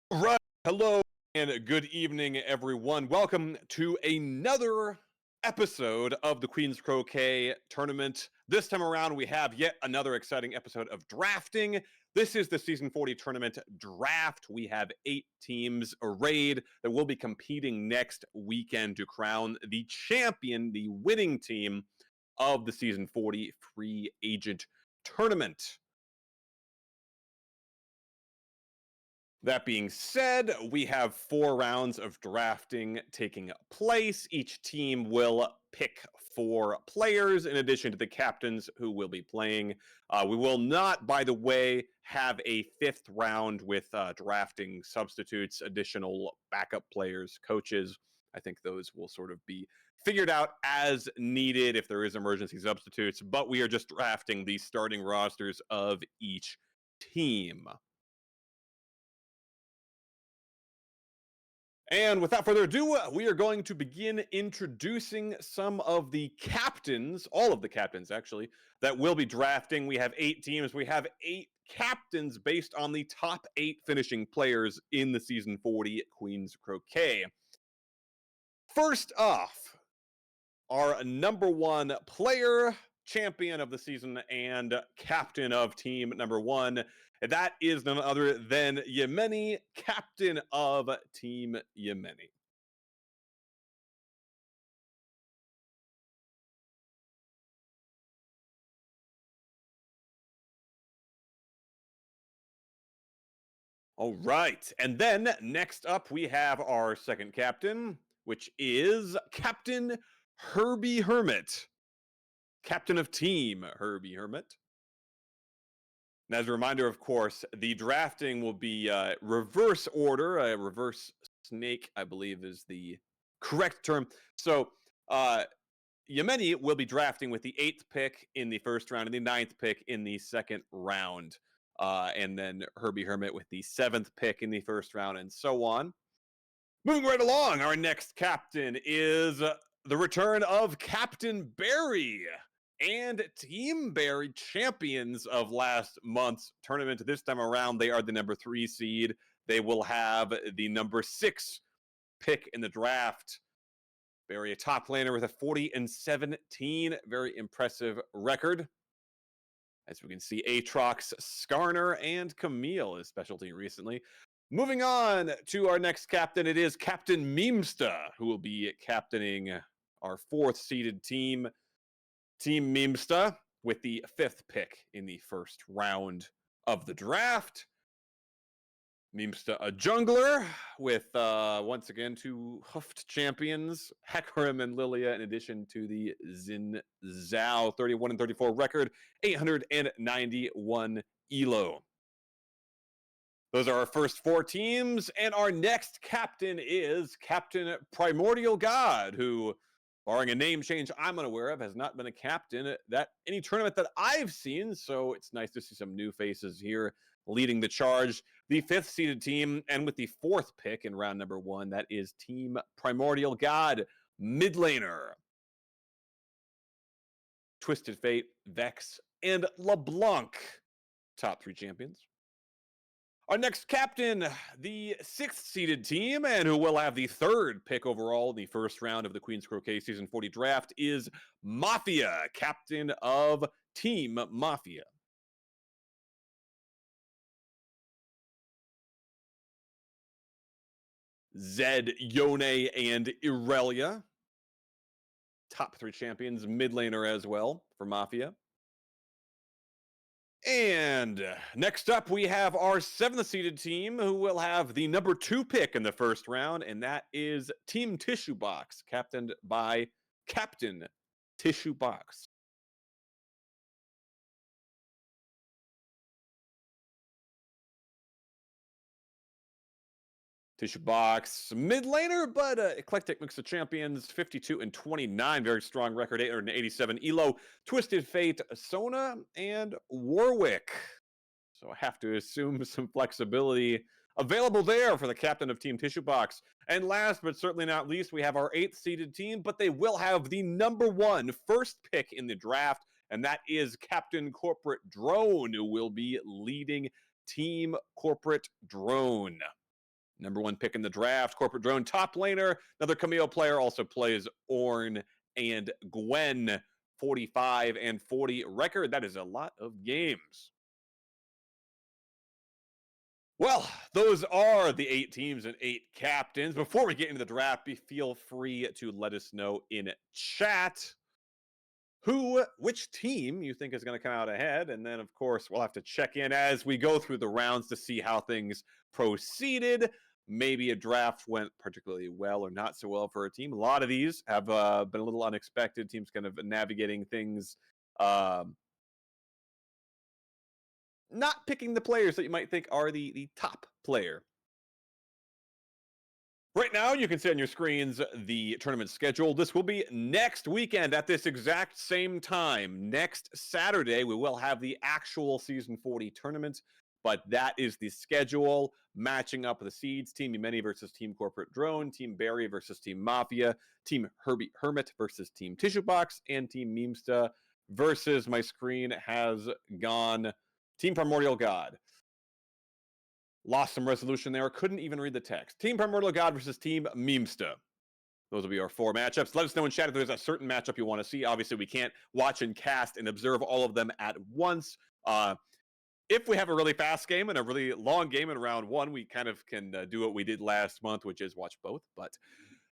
Right. Hello and good evening, everyone. Welcome to another episode of the Queen's Croquet tournament. This time around, we have yet another exciting episode of drafting. This is the Season 40 tournament draft. We have 8 teams arrayed that will be competing next weekend to crown the champion, the winning team of the Season 40 free agent tournament. That being said, we have 4 rounds of drafting taking place. Each team will pick 4 players in addition to the captains who will be playing. We will not, by the way, have a 5th round with drafting substitutes, additional backup players, coaches. I think those will sort of be figured out as needed if there is emergency substitutes, but we are just drafting the starting rosters of each team. And without further ado, we are going to begin introducing some of the captains, all of the captains actually, that will be drafting. We have 8 teams. We have 8 captains based on the top 8 finishing players in the Season 40 Queen's Croquet. First off, our number 1 player, champion of the season, and captain of team number 1. That is none other than Yemeni, captain of Team Yemeni. All right. And then next up, we have our second captain, which is Captain Herbie Hermit, captain of Team Herbie Hermit. And as a reminder, of course, the drafting will be reverse order, reverse snake, I believe is the correct term. So Yemeni will be drafting with the 8th pick in the first round and the 9th pick in the second round. And then Herbie Hermit with the 7th pick in the first round and so on. Moving right along, our next captain is the return of Captain Barry and Team Barry, champions of last month's tournament. This time around, they are the number 3 seed. They will have the number 6 pick in the draft. Barry, a top laner with a 40-17, very impressive record. As we can see, Aatrox, Skarner, and Camille, his specialty recently. Moving on to our next captain, it is Captain Memesta, who will be captaining our 4th seeded team, Team Memesta, with the 5th pick in the first round of the draft. Memesta, a jungler with, once again, 2 hoofed champions, Hecarim and Lilia, in addition to the Xin Zhao 31-34 record, 891 elo. Those are our first 4 teams, and our next captain is Captain Primordial God, who, barring a name change I'm unaware of, has not been a captain at any tournament that I've seen, so it's nice to see some new faces here leading the charge. The 5th seeded team, and with the 4th pick in round number 1, that is Team Primordial God, mid laner. Twisted Fate, Vex, and LeBlanc, top 3 champions. Our next captain, the 6th seeded team, and who will have the 3rd pick overall in the first round of the Queen's Croquet Season 40 draft, is Mafia, captain of Team Mafia. Zed, Yone, and Irelia, top 3 champions, mid laner as well for Mafia. And next up, we have our 7th seeded team, who will have the number 2 pick in the first round, and that is Team Tissue Box, captained by Captain Tissue Box. Tissue Box, mid laner, but eclectic mix of champions, 52-29, very strong record, 887 elo, Twisted Fate, Sona, and Warwick. So I have to assume some flexibility available there for the captain of Team Tissue Box. And last but certainly not least, we have our 8th seeded team, but they will have the number 1 first pick in the draft, and that is Captain Corporate Drone, who will be leading Team Corporate Drone. Number 1 pick in the draft, Corporate Drone, top laner. Another Camille player, also plays Ornn and Gwen. 45 and 40 record. That is a lot of games. Well, those are the 8 teams and 8 captains. Before we get into the draft, feel free to let us know in chat which team you think is going to come out ahead. And then, of course, we'll have to check in as we go through the rounds to see how things proceeded. Maybe a draft went particularly well or not so well for a team. A lot of these have been a little unexpected. Teams kind of navigating things, not picking the players that you might think are the top player. Right now, you can see on your screens the tournament schedule. This will be next weekend at this exact same time. Next Saturday, we will have the actual Season 40 tournament, but that is the schedule, matching up the seeds. Team Yemeni versus Team Corporate Drone, Team Barry versus Team Mafia, Team Herbie Hermit versus Team Tissue Box, and Team Memesta versus, my screen has gone, Team Primordial God. Lost some resolution there. Couldn't even read the text. Team Primordial God versus Team Memesta. Those will be our 4 matchups. Let us know in chat if there's a certain matchup you want to see. Obviously, we can't watch and cast and observe all of them at once. If we have a really fast game and a really long game in round 1, we kind of can do what we did last month, which is watch both. But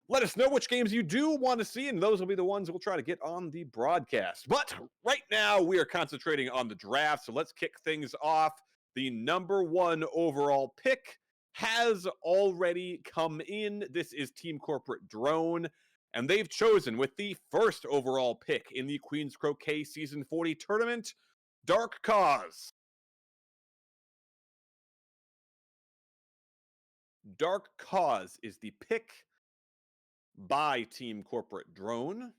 let us know which games you do want to see, and those will be the ones we'll try to get on the broadcast. But right now, we are concentrating on the draft, so let's kick things off. The number 1 overall pick has already come in. This is Team Corporate Drone, and they've chosen with the first overall pick in the Queen's Croquet Season 40 tournament, Dark Cause. Dark Cause is the pick by Team Corporate Drone.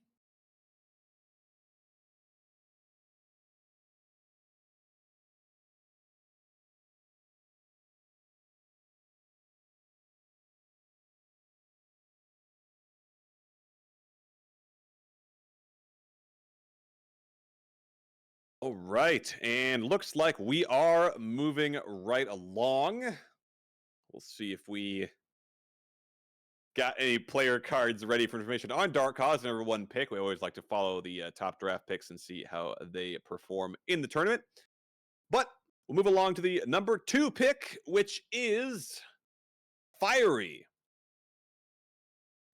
All right, and looks like we are moving right along. We'll see if we got any player cards ready for information on Dark Cause. Number 1 pick. We always like to follow the top draft picks and see how they perform in the tournament. But we'll move along to the number 2 pick, which is Fiery.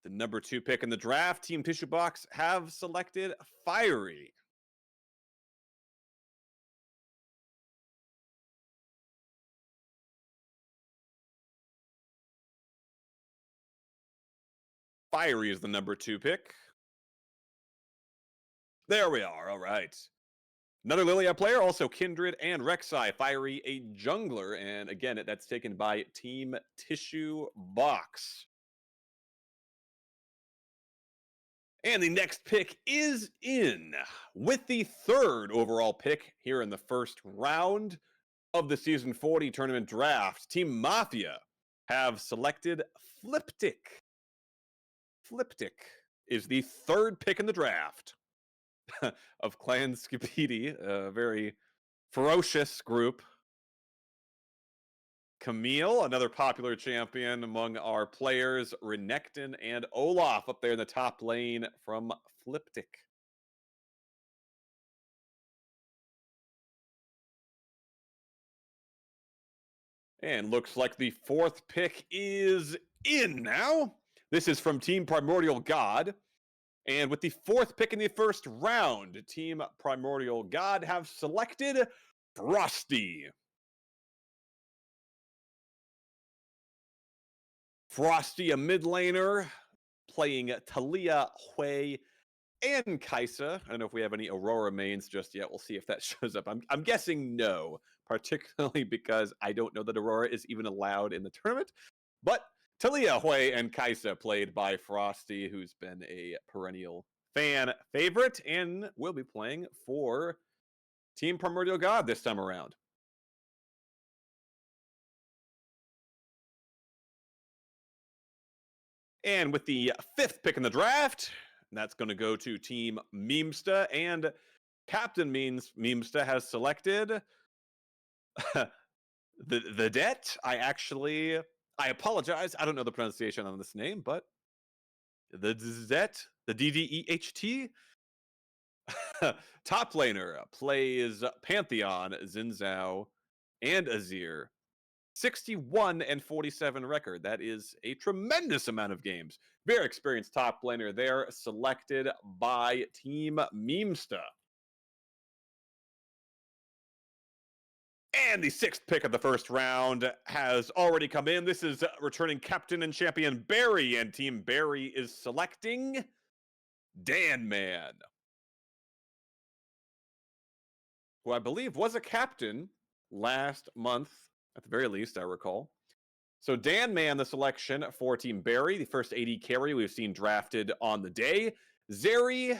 The number 2 pick in the draft, Team Tissue Box have selected Fiery. Fiery is the number 2 pick. There we are. All right. Another Lilia player, also Kindred and Rek'Sai. Fiery, a jungler. And again, that's taken by Team Tissue Box. And the next pick is in with the 3rd overall pick here in the first round of the Season 40 tournament draft. Team Mafia have selected Fliptic. Fliptic is the 3rd pick in the draft of Clan Skibidi, a very ferocious group. Camille, another popular champion among our players, Renekton and Olaf up there in the top lane from Fliptic. And looks like the 4th pick is in now. This is from Team Primordial God. And with the 4th pick in the first round, Team Primordial God have selected Frosty. Frosty, a mid laner, playing Talia, Hui, and Kaisa. I don't know if we have any Aurora mains just yet. We'll see if that shows up. I'm guessing no, particularly because I don't know that Aurora is even allowed in the tournament. But Talia, Hui, and Kaisa played by Frosty, who's been a perennial fan favorite and will be playing for Team Primordial God this time around. And with the 5th pick in the draft, that's going to go to Team Memesta, and Captain Memesta has selected the debt. I I apologize. I don't know the pronunciation on this name, but the DDEHT top laner plays Pantheon, Xin Zhao, and Azir. 61 and 47 record. That is a tremendous amount of games. Very experienced top laner there, selected by Team Memesta. And the 6th pick of the first round has already come in. This is returning captain and champion Barry, and Team Barry is selecting Dan Man, who I believe was a captain last month, at the very least, I recall. So Dan Man, the selection for Team Barry, the first AD carry we've seen drafted on the day. Zeri,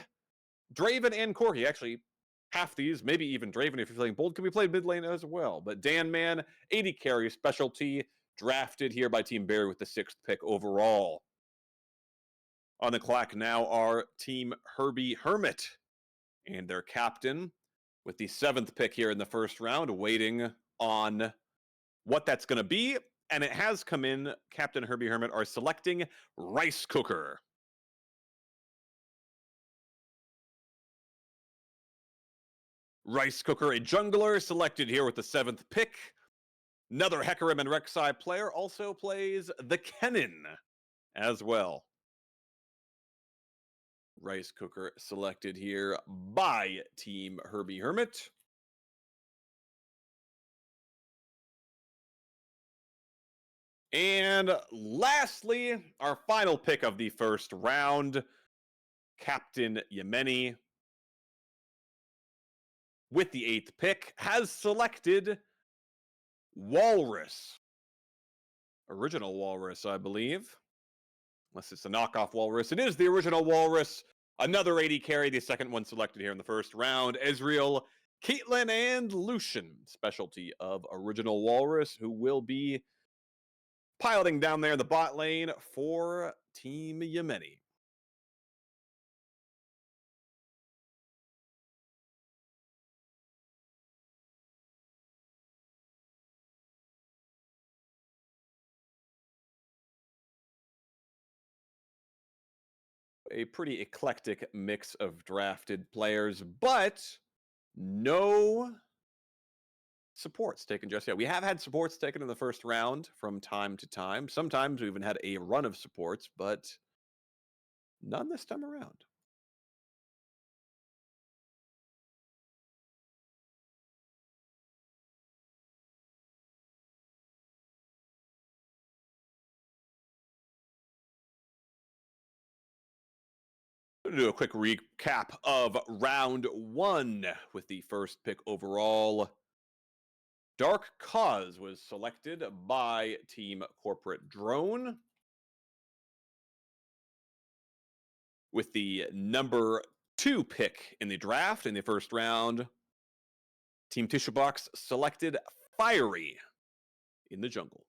Draven, and Corki. Actually, half these, maybe even Draven, if you're feeling bold, can be played mid lane as well. But Dan Man, AD carry specialty, drafted here by Team Barry with the 6th pick overall. On the clock now are Team Herbie Hermit and their captain with the 7th pick here in the first round, waiting on what that's going to be. And it has come in. Captain Herbie Hermit are selecting Rice Cooker. Rice Cooker, a jungler, selected here with the 7th pick. Another Hecarim and Rek'Sai player, also plays the Kennen as well. Rice Cooker selected here by Team Herbie Hermit. And lastly, our final pick of the first round, Captain Yemeni, with the 8th pick, has selected Walrus. Original Walrus, I believe. Unless it's a knockoff Walrus. It is the original Walrus. Another AD carry, the second one selected here in the first round. Ezreal, Caitlyn, and Lucian. Specialty of original Walrus, who will be piloting down there in the bot lane for Team Yemeni. A pretty eclectic mix of drafted players, but no supports taken just yet. We have had supports taken in the first round from time to time. Sometimes we even had a run of supports, but none this time around. Do a quick recap of round 1 with the first pick overall. Dark Cause was selected by Team Corporate Drone. With the number 2 pick in the draft in the first round, Team Tissue Box selected Fiery in the jungle.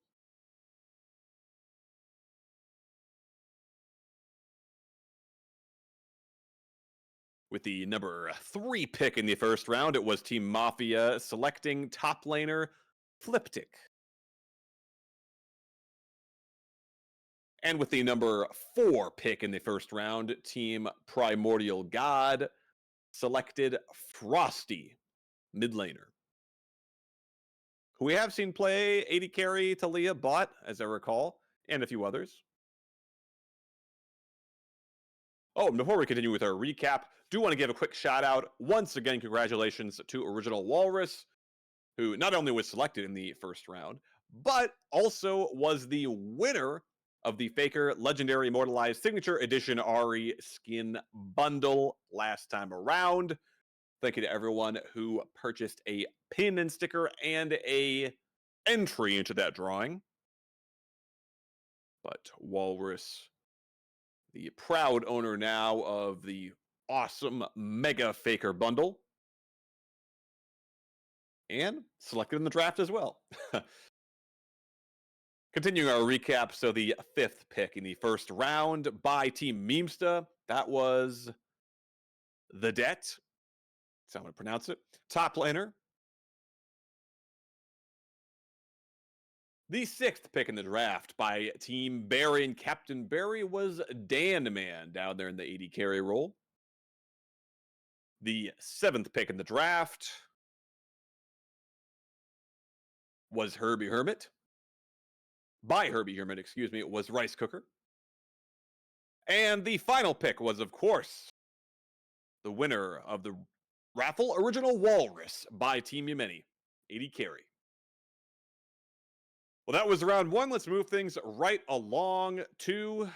With the number 3 pick in the first round, it was Team Mafia selecting top laner Fliptic. And with the number 4 pick in the first round, Team Primordial God selected Frosty, mid laner, who we have seen play AD carry Talia bot, as I recall, and a few others. Oh, and before we continue with our recap, do want to give a quick shout out. Once again, congratulations to Original Walrus, who not only was selected in the first round, but also was the winner of the Faker Legendary Immortalized Signature Edition Ari skin bundle last time around. Thank you to everyone who purchased a pin and sticker and a entry into that drawing. But Walrus, the proud owner now of the awesome Mega Faker bundle, and selected in the draft as well. Continuing our recap, so the 5th pick in the first round by Team Memesta, that was the Det. That's how I'm going to pronounce it. Top laner. The 6th pick in the draft by Team Barry, and Captain Barry was Dan Man down there in the 80 carry role. The 7th pick in the draft was Herbie Hermit. By Herbie Hermit, excuse me, it was Rice Cooker. And the final pick was, of course, the winner of the raffle, Original Walrus by Team Yemeni, 80 carry. Well, that was round 1. Let's move things right along to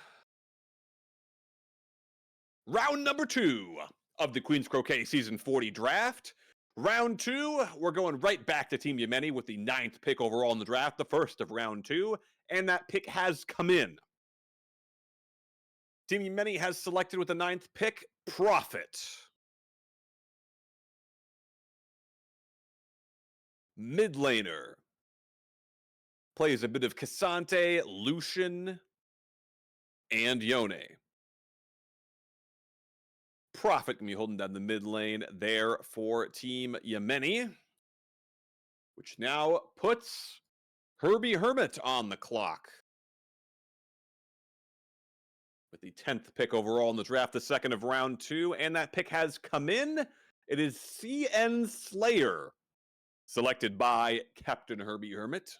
round number 2 of the Queen's Croquet Season 40 draft. Round 2, we're going right back to Team Yemeni with the 9th pick overall in the draft, the first of round 2, and that pick has come in. Team Yemeni has selected with the 9th pick, Prophet. Mid laner. Plays a bit of Cassante, Lucian, and Yone. Prophet can be holding down the mid lane there for Team Yemeni, which now puts Herbie Hermit on the clock. With the 10th pick overall in the draft, the second of round 2, and that pick has come in. It is CN Slayer, selected by Captain Herbie Hermit.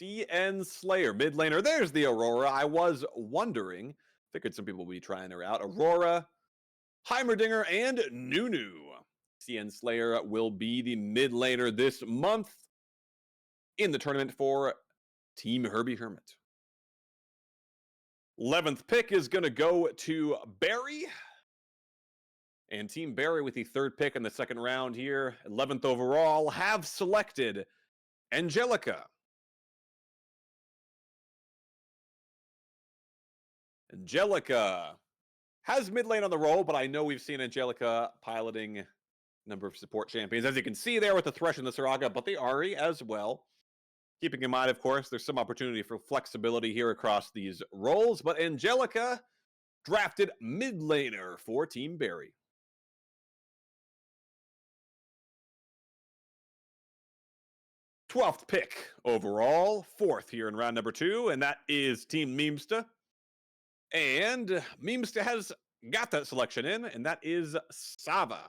CN Slayer, mid laner. There's the Aurora. I was wondering. Figured some people would be trying her out. Aurora, Heimerdinger, and Nunu. CN Slayer will be the mid laner this month in the tournament for Team Herbie Hermit. 11th pick is going to go to Barry. And Team Barry with the 3rd pick in the second round here, 11th overall, have selected Angelica. Angelica has mid lane on the roll, but I know we've seen Angelica piloting a number of support champions, as you can see there with the Thresh and the Saraga, but the Ahri as well. Keeping in mind, of course, there's some opportunity for flexibility here across these roles, but Angelica drafted mid laner for Team Barry. 12th pick overall, 4th here in round number 2, and that is Team Memesta. And Memesta has got that selection in, and that is Sava.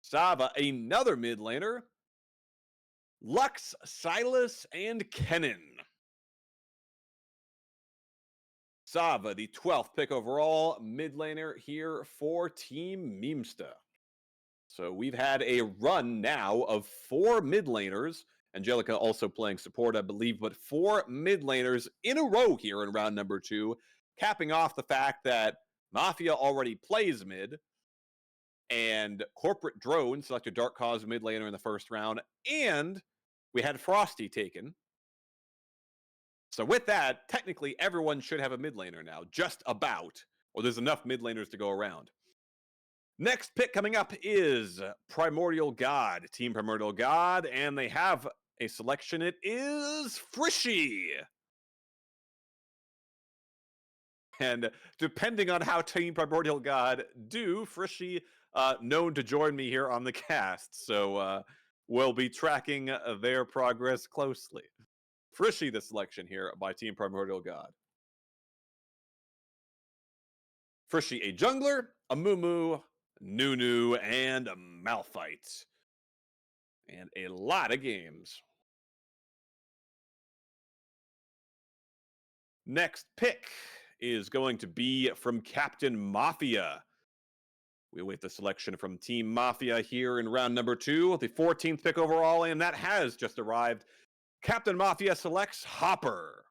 Sava, another mid laner. Lux, Silas, and Kennen. Sava, the 12th pick overall, mid laner here for Team Memesta. So we've had a run now of 4 mid laners. Angelica also playing support, I believe, but 4 mid laners in a row here in round number 2, capping off the fact that Mafia already plays mid, and Corporate Drone selected Dark Cause mid laner in the first round, and we had Frosty taken. So with that, technically everyone should have a mid laner now, just about, or there's enough mid laners to go around. Next pick coming up is Primordial God, Team Primordial God, and they have a selection. It is Frishy. And depending on how Team Primordial God do, Frishy known to join me here on the cast. So we'll be tracking their progress closely. Frishy, the selection here by Team Primordial God. Frishy, a jungler, a Mumu, Nunu, and a Malphite. And a lot of games. Next pick is going to be from Captain Mafia. We await the selection from Team Mafia here in round number 2, the 14th pick overall, and that has just arrived. Captain Mafia selects Hopper.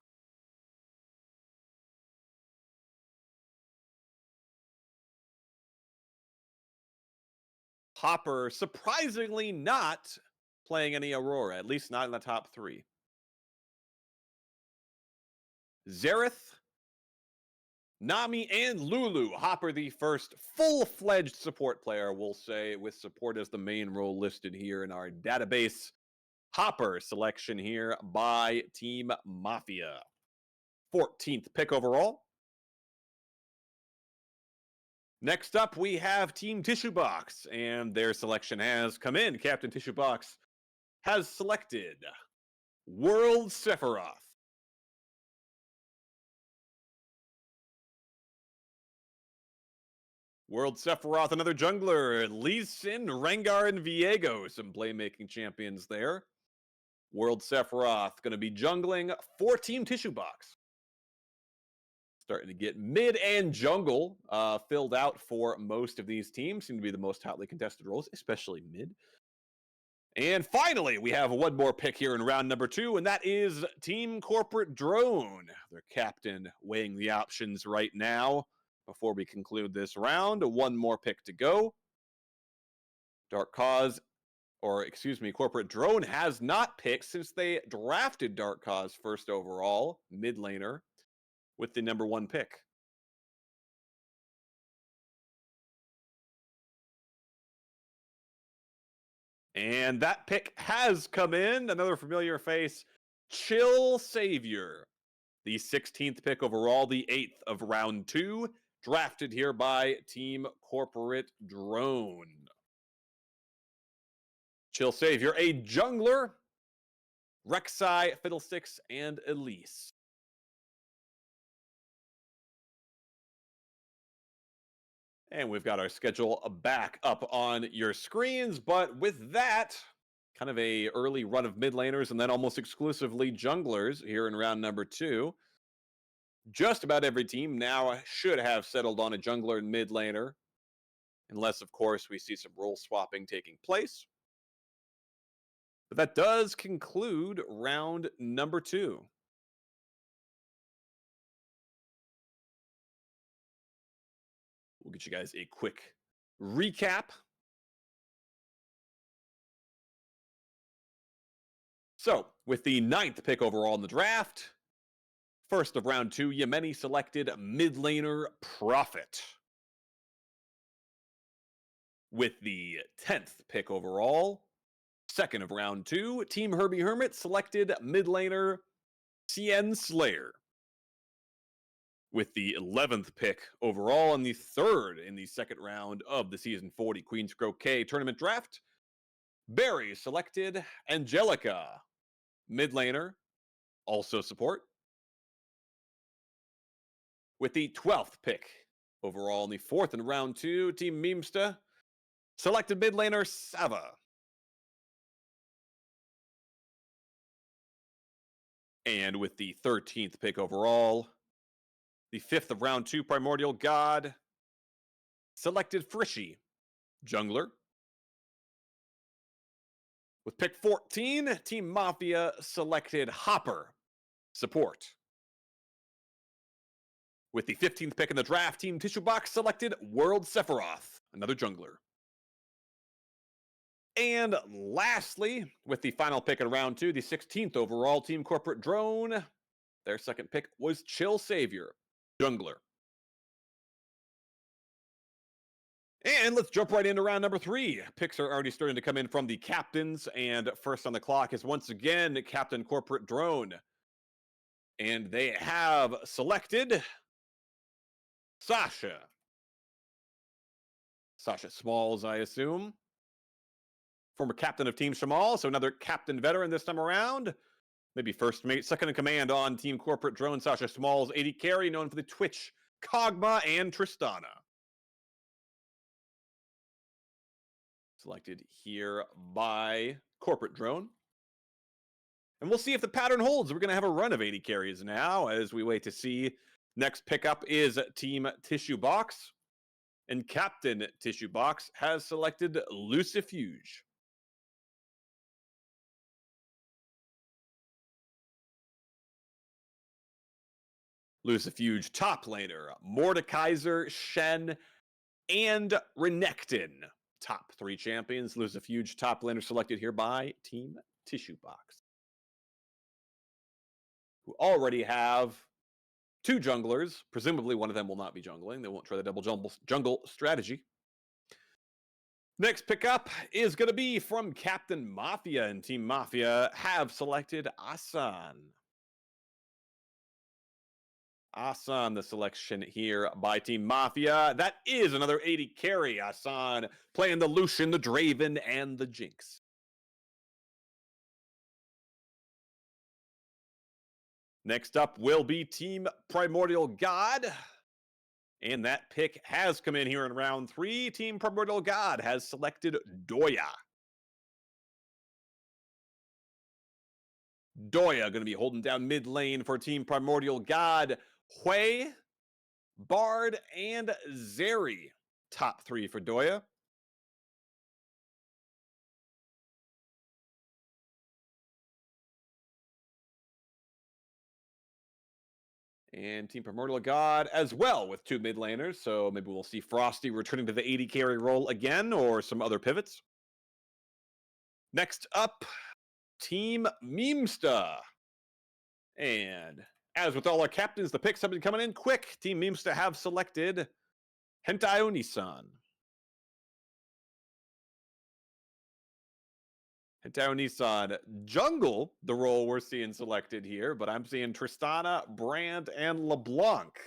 Hopper surprisingly not playing any Aurora, at least not in the top 3. Xerath, Nami, and Lulu. Hopper, the first full-fledged support player, we'll say, with support as the main role listed here in our database. Hopper selection here by Team Mafia. 14th pick overall. Next up, we have Team Tissue Box, and their selection has come in. Captain Tissue Box has selected World Sephiroth. World Sephiroth, another jungler. Lee Sin, Rengar, and Viego, some playmaking champions there. World Sephiroth going to be jungling for Team Tissue Box. Starting to get mid and jungle filled out for most of these teams. Seem to be the most hotly contested roles, especially mid. And finally, we have one more pick here in round number 2, and that is Team Corporate Drone. Their captain weighing the options right now before we conclude this round. One more pick to go. Corporate Drone has not picked since they drafted Dark Cause first overall, mid laner, with the number 1 pick. And that pick has come in. Another familiar face, Chill Savior. The 16th pick overall, the 8th of round 2, drafted here by Team Corporate Drone. Chill Savior, a jungler, Rek'Sai, Fiddlesticks, and Elise. And we've got our schedule back up on your screens, but with that, kind of a early run of mid laners and then almost exclusively junglers here in round number 2. Just about every team now should have settled on a jungler and mid laner, unless, of course, we see some role swapping taking place. But that does conclude round number 2. We'll get you guys a quick recap. So, with the 9th pick overall in the draft, first of round 2, Yemeni selected mid laner Prophet. With the 10th pick overall, second of round 2, Team Herbie Hermit selected mid laner Cien Slayer. With the 11th pick overall and the 3rd in the second round of the Season 40 Queen's Croquet tournament draft, Barry selected Angelica, mid laner, also support. With the 12th pick overall in the 4th in round 2, Team Memesta selected mid laner Sava. And with the 13th pick overall, the 5th of round 2, Primordial God selected Frishy, jungler. With pick 14, Team Mafia selected Hopper, support. With the 15th pick in the draft, Team Tissue Box selected World Sephiroth, another jungler. And lastly, with the final pick in round 2, the 16th overall, Team Corporate Drone, their second pick was Chill Savior, jungler. And let's jump right into round number 3. Picks are already starting to come in from the captains, and first on the clock is once again Captain Corporate Drone. And they have selected Sasha. Sasha Smalls, I assume. Former captain of Team Shamal, so another captain veteran this time around. Maybe first mate, second in command on Team Corporate Drone, Sasha Smalls, AD carry, known for the Twitch, Kog'Maw, and Tristana. Selected here by Corporate Drone. And we'll see if the pattern holds. We're going to have a run of 80 carries now as we wait to see. Next pickup is Team Tissue Box. And Captain Tissue Box has selected Lucifuge. Lucifuge top laner, Mordekaiser, Shen, and Renekton. Top 3 champions. Lucifuge top laner selected here by Team Tissue Box, who already have 2 junglers. Presumably one of them will not be jungling. They won't try the double jungle strategy. Next pickup is going to be from Captain Mafia, and Team Mafia have selected Asan. Asan, the selection here by Team Mafia. That is another 80 carry. Asan playing the Lucian, the Draven, and the Jinx. Next up will be Team Primordial God. And that pick has come in here in round 3. Team Primordial God has selected Doya. Doya going to be holding down mid lane for Team Primordial God. Hui, Bard, and Zeri. Top 3 for Doya. And Team Primordial God as well with 2 mid laners. So maybe we'll see Frosty returning to the 80 carry role again or some other pivots. Next up, Team Memesta. And as with all our captains, the picks have been coming in quick. Team Memesta have selected Hentai Onisan. Hentai Onisan jungle, the role we're seeing selected here, but I'm seeing Tristana, Brand, and LeBlanc.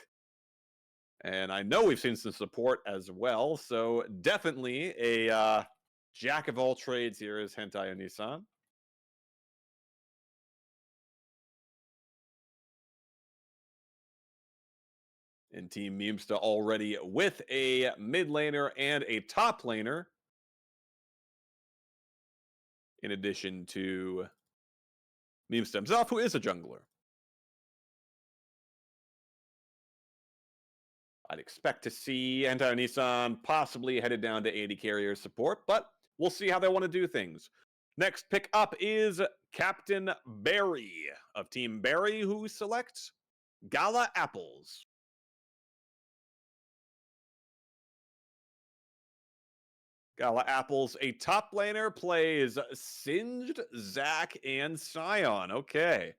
And I know we've seen some support as well, so definitely a jack of all trades here is Hentai Onisan. And Team Memesta already with a mid laner and a top laner. In addition to Memesta himself, who is a jungler. I'd expect to see Hentai Onisan possibly headed down to 80 carrier support, but we'll see how they want to do things. Next pick up is Captain Barry of Team Barry, who selects Gala Apples. Gala Apples, a top laner, plays Singed, Zac, and Scion. Okay.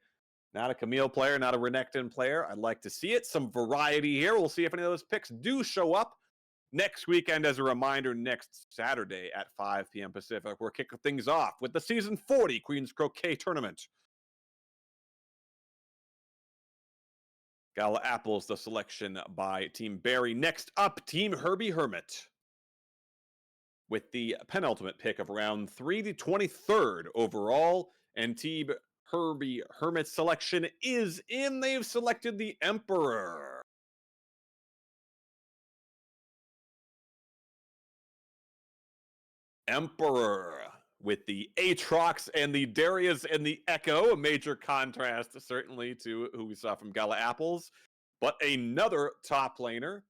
Not a Camille player, not a Renekton player. I'd like to see it. Some variety here. We'll see if any of those picks do show up next weekend. As a reminder, next Saturday at 5 p.m. Pacific, we're kicking things off with the Season 40 Queen's Croquet Tournament. Gala Apples, the selection by Team Barry. Next up, Team Herbie Hermit. With the penultimate pick of round 3, the 23rd overall. And Team Herbie Hermit's selection is in. They've selected the Emperor. Emperor with the Aatrox and the Darius and the Echo. A major contrast, certainly, to who we saw from Gala Apples. But another top laner.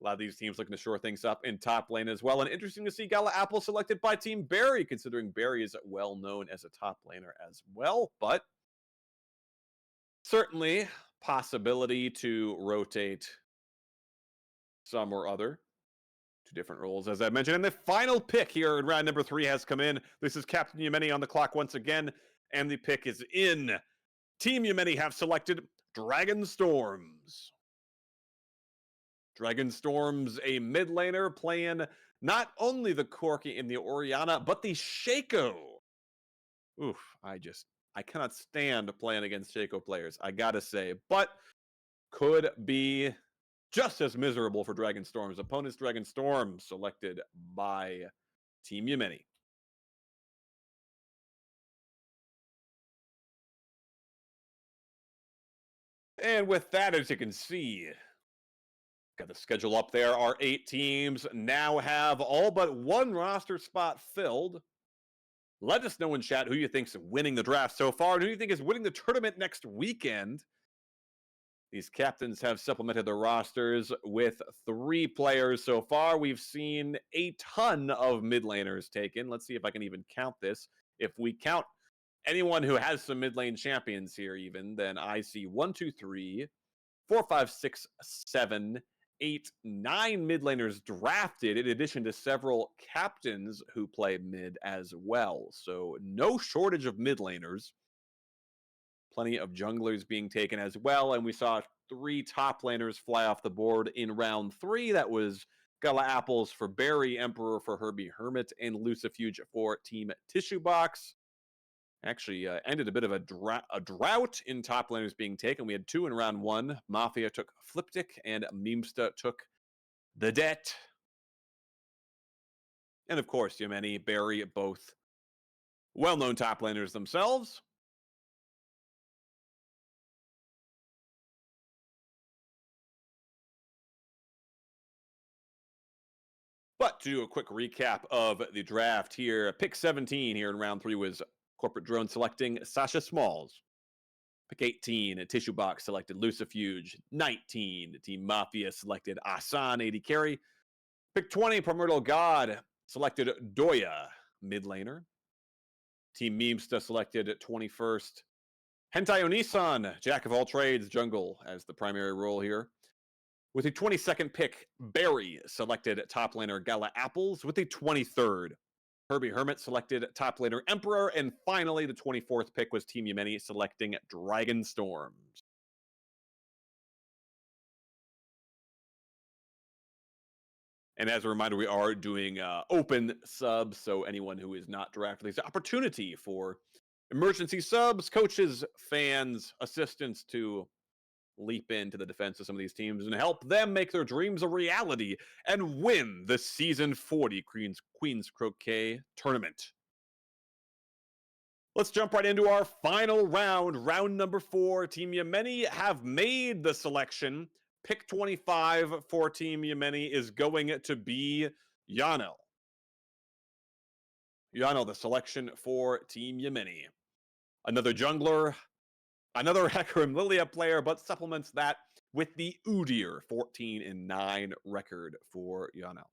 A lot of these teams looking to shore things up in top lane as well. And interesting to see Gala Apple selected by Team Barry, considering Barry is well known as a top laner as well. But certainly possibility to rotate some or other to different roles, as I mentioned. And the final pick here in round number 3 has come in. This is Captain Yemeni on the clock once again. And the pick is in. Team Yemeni have selected Dragon Storms. Dragon Storm's a mid laner playing not only the Corki and the Orianna, but the Shaco. Oof, I cannot stand playing against Shaco players, I gotta say. But could be just as miserable for Dragon Storm's opponents. Dragon Storm selected by Team Yemeni. And with that, as you can see, got the schedule up there. Our 8 teams now have all but one roster spot filled. Let us know in chat who you think's winning the draft so far and who you think is winning the tournament next weekend. These captains have supplemented their rosters with 3 players so far. We've seen a ton of mid laners taken. Let's see if I can even count this. If we count anyone who has some mid lane champions here even, then I see 1, 2, 3, 4, 5, 6, 7, 8, 9 mid laners drafted, in addition to several captains who play mid as well. So no shortage of mid laners. Plenty of junglers being taken as well. And we saw 3 top laners fly off the board in round 3. That was Gala Apples for Barry, Emperor for Herbie Hermit, and Lucifuge for Team Tissue Box. Actually, ended a bit of a drought in top laners being taken. We had 2 in round 1. Mafia took Fliptic, and Memesta took the Det. And of course, Yemeni, Barry, both well-known top laners themselves. But to do a quick recap of the draft here, pick 17 here in round 3 was Corporate Drone selecting Sasha Smalls. Pick 18, Tissue Box selected Lucifuge. 19, Team Mafia selected Asan, AD carry. Pick 20, Primordial God selected Doya, mid laner. Team Memesta selected 21st, Hentai Onisan, Jack of all trades, jungle as the primary role here. With the 22nd pick, Barry selected top laner Gala Apples. With the 23rd, Herbie Hermit selected top laner Emperor. And finally, the 24th pick was Team Yemeni selecting Dragon Storms. And as a reminder, we are doing open subs, so anyone who is not drafted, there's an opportunity for emergency subs, coaches, fans, assistants to leap into the defense of some of these teams and help them make their dreams a reality and win the Season 40 Queen's Croquet tournament. Let's jump right into our final round, round number 4. Team Yemeni have made the selection. Pick 25 for Team Yemeni is going to be Yano. Yano, the selection for Team Yemeni. Another jungler, another Hecarim Lilia player, but supplements that with the Udyr 14-9 record for Yano.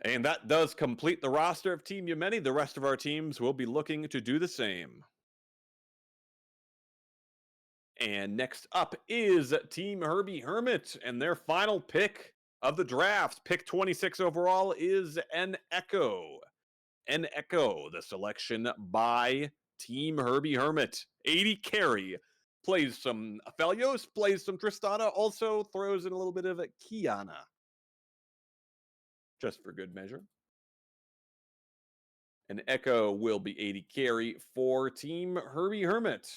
And that does complete the roster of Team Yemeni. The rest of our teams will be looking to do the same. And next up is Team Herbie Hermit, and their final pick of the draft, pick 26 overall, is an Echo. An Echo, the selection by Team Herbie Hermit. 80 carry, plays some Aphelios, plays some Tristana, also throws in a little bit of Kiana. Just for good measure. An Echo will be 80 carry for Team Herbie Hermit.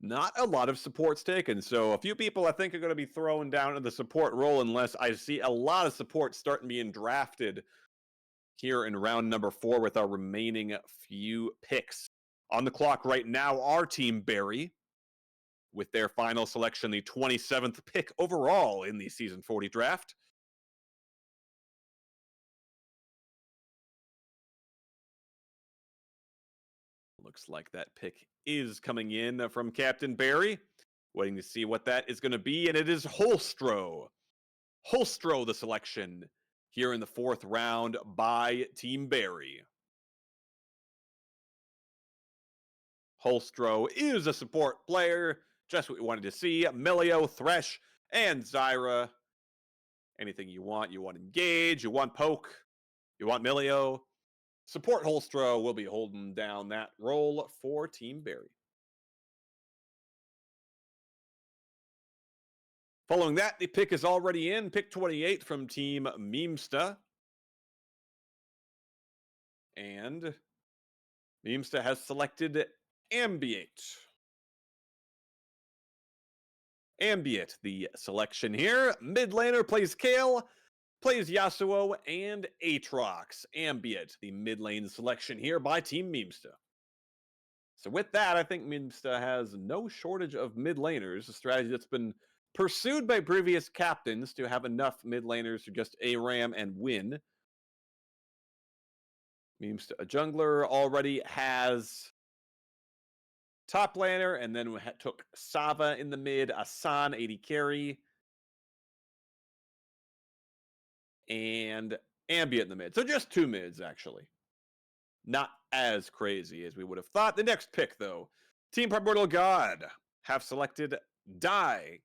Not a lot of supports taken, so a few people I think are going to be thrown down in the support role unless I see a lot of support starting being drafted here in round number 4 with our remaining few picks. On the clock right now, our Team Barry, with their final selection, the 27th pick overall in the Season 40 draft. Looks like that pick is coming in from Captain Barry. Waiting to see what that is going to be, and it is Holstro. Holstro, the selection here in the 4th round by Team Barry. Holstro is a support player, just what we wanted to see. Milio, Thresh, and Zyra. Anything you want. You want Engage, you want Poke, you want Milio. Support Holstro will be holding down that role for Team Barry. Following that, the pick is already in. Pick 28 from Team Memesta. And Memesta has selected Ambiate. Ambiate, the selection here. Mid laner plays Kale, plays Yasuo, and Aatrox. Ambiate, the mid lane selection here by Team Memesta. So with that, I think Memesta has no shortage of mid laners, a strategy that's been pursued by previous captains to have enough mid laners to just ARAM and win. Memesta, a jungler, already has top laner, and then we took Sava in the mid, Asan 80 carry, and Ambient in the mid. So just 2 mids, actually. Not as crazy as we would have thought. The next pick, though, Team Primordial God have selected Die.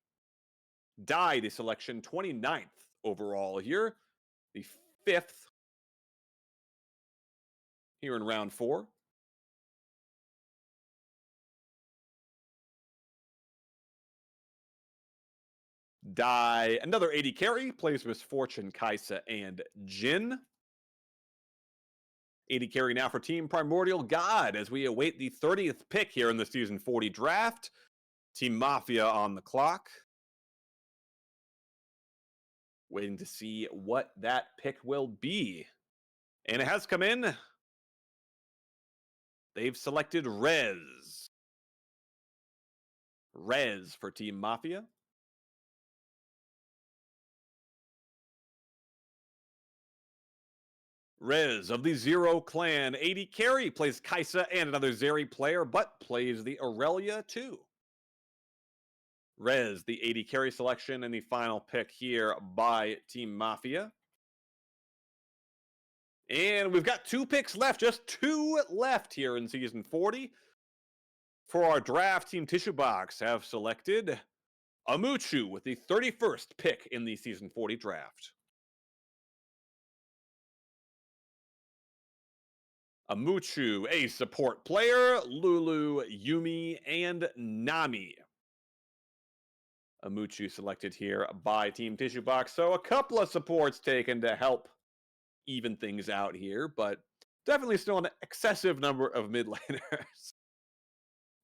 Die, the selection, 29th overall here. The 5th here in round 4. Die, another 80 carry, plays Misfortune, Kaisa, and Jin. 80 carry now for Team Primordial God as we await the 30th pick here in the Season 40 draft. Team Mafia on the clock. Waiting to see what that pick will be. And it has come in. They've selected Rez. Rez for Team Mafia. Rez of the Zero Clan. 80 carry, plays Kaisa and another Zeri player, but plays the Aurelia too. Rez, the 80 carry selection, and the final pick here by Team Mafia. And we've got 2 picks left, just 2 left here in Season 40. For our draft, Team Tissue Box have selected Amuchu with the 31st pick in the Season 40 draft. Amuchu, a support player, Lulu, Yumi, and Nami. Amuchu selected here by Team Tissue Box. So a couple of supports taken to help even things out here, but definitely still an excessive number of mid laners.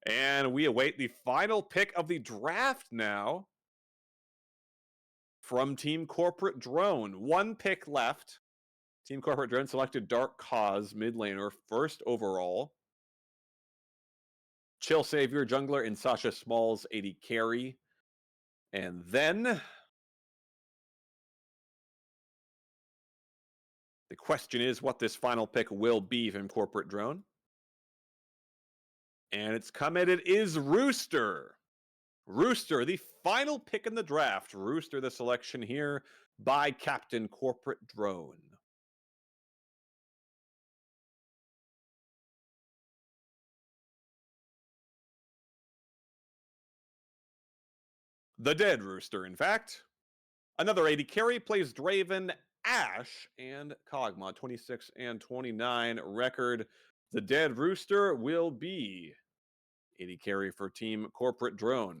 And we await the final pick of the draft now from Team Corporate Drone. 1 pick left. Team Corporate Drone selected Dark Cause mid laner, 1st overall. Chill Savior, Jungler, and Sasha Smalls, 80 carry. And then the question is what this final pick will be from Corporate Drone. And it's coming. It is Rooster. Rooster, the final pick in the draft. Rooster, the selection here by Captain Corporate Drone. The Dead Rooster, in fact. Another 80 carry, plays Draven, Ashe, and Kog'Maw. 26 and 29 record. The Dead Rooster will be 80 carry for Team Corporate Drone.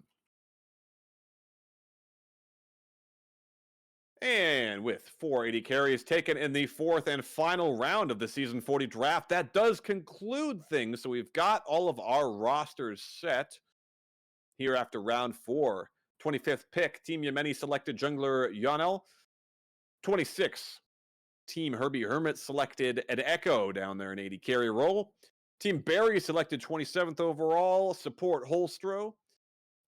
And with 480 carries taken in the 4th and final round of the Season 40 draft, that does conclude things. So we've got all of our rosters set here after round 4. 25th pick, Team Yemeni selected jungler Yonel. 26, Team Herbie Hermit selected an Echo down there in 80 carry role. Team Barry selected 27th overall, support Holstro.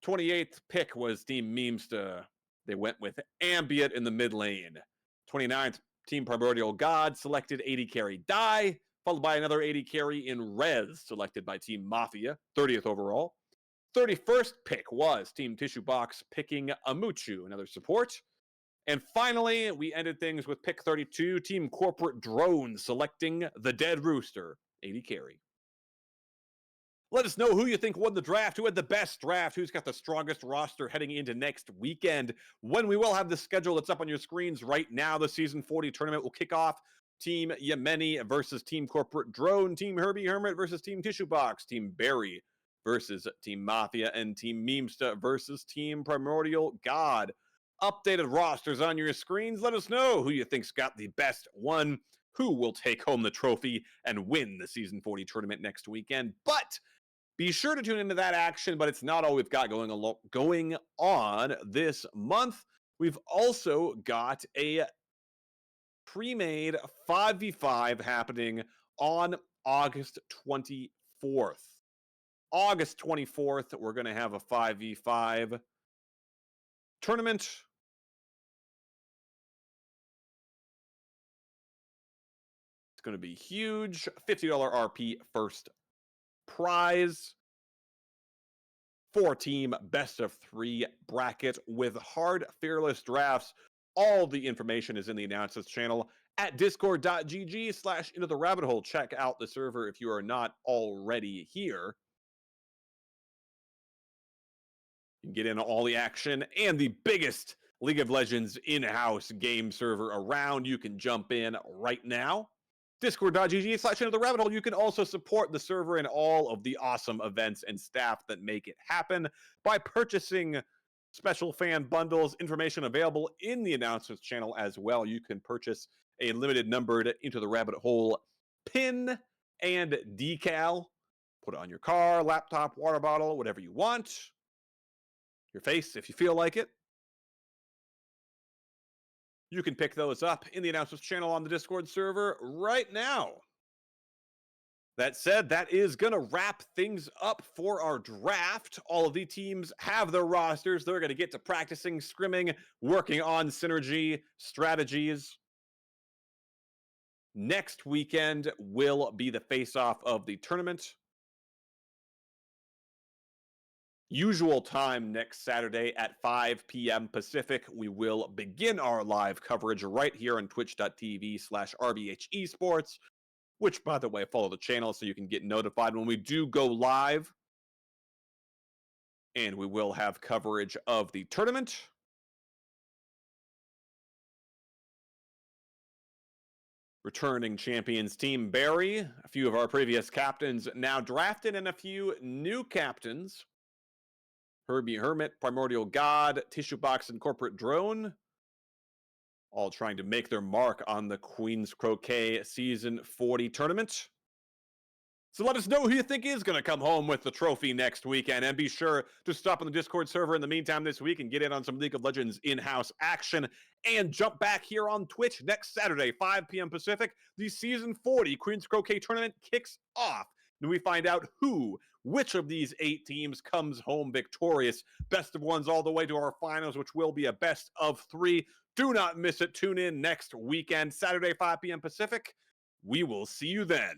28th pick was Team Memesta. They went with Ambient in the mid lane. 29th, Team Primordial God selected 80 carry Die, followed by another 80 carry in Rez, selected by Team Mafia, 30th overall. 31st pick was Team Tissue Box picking Amuchu, another support. And finally, we ended things with pick 32, Team Corporate Drone selecting the Dead Rooster, 80 carry. Let us know who you think won the draft, who had the best draft, who's got the strongest roster heading into next weekend, when we will have the schedule that's up on your screens right now. The Season 40 tournament will kick off. Team Yemeni versus Team Corporate Drone, Team Herbie Hermit versus Team Tissue Box, Team Barry versus Team Mafia, and Team Memesta versus Team Primordial God. Updated rosters on your screens. Let us know who you think's got the best one, who will take home the trophy and win the Season 40 tournament next weekend. But be sure to tune into that action, but it's not all we've got going on this month. We've also got a pre-made 5v5 happening on August 24th. August 24th, we're going to have a 5v5 tournament. It's going to be huge. $50 RP first prize. 4-team best of 3 bracket with hard fearless drafts. All the information is in the announcements channel at discord.gg/intotherabbithole. Check out the server if you are not already here. You can get in all the action and the biggest League of Legends in-house game server around. You can jump in right now. Discord.gg/intotherabbithole. You can also support the server and all of the awesome events and staff that make it happen by purchasing special fan bundles. Information available in the announcements channel as well. You can purchase a limited numbered Into the Rabbit Hole pin and decal. Put it on your car, laptop, water bottle, whatever you want. Your face, if you feel like it. You can pick those up in the announcements channel on the Discord server right now. That said, that is going to wrap things up for our draft. All of the teams have their rosters. They're going to get to practicing, scrimming, working on synergy strategies. Next weekend will be the face-off of the tournament. Usual time next Saturday at 5 p.m. Pacific. We will begin our live coverage right here on twitch.tv/rbhesports, which, by the way, follow the channel so you can get notified when we do go live. And we will have coverage of the tournament. Returning champions Team Barry, a few of our previous captains now drafted, and a few new captains. Herbie Hermit, Primordial God, Tissue Box, and Corporate Drone, all trying to make their mark on the Queen's Croquet Season 40 tournament. So let us know who you think is going to come home with the trophy next weekend, and be sure to stop on the Discord server in the meantime this week and get in on some League of Legends in-house action, and jump back here on Twitch next Saturday, 5 p.m. Pacific. The Season 40 Queen's Croquet tournament kicks off, and we find out which of these 8 teams comes home victorious. Best of ones all the way to our finals, which will be a best of 3. Do not miss it. Tune in next weekend, Saturday, 5 p.m. Pacific. We will see you then.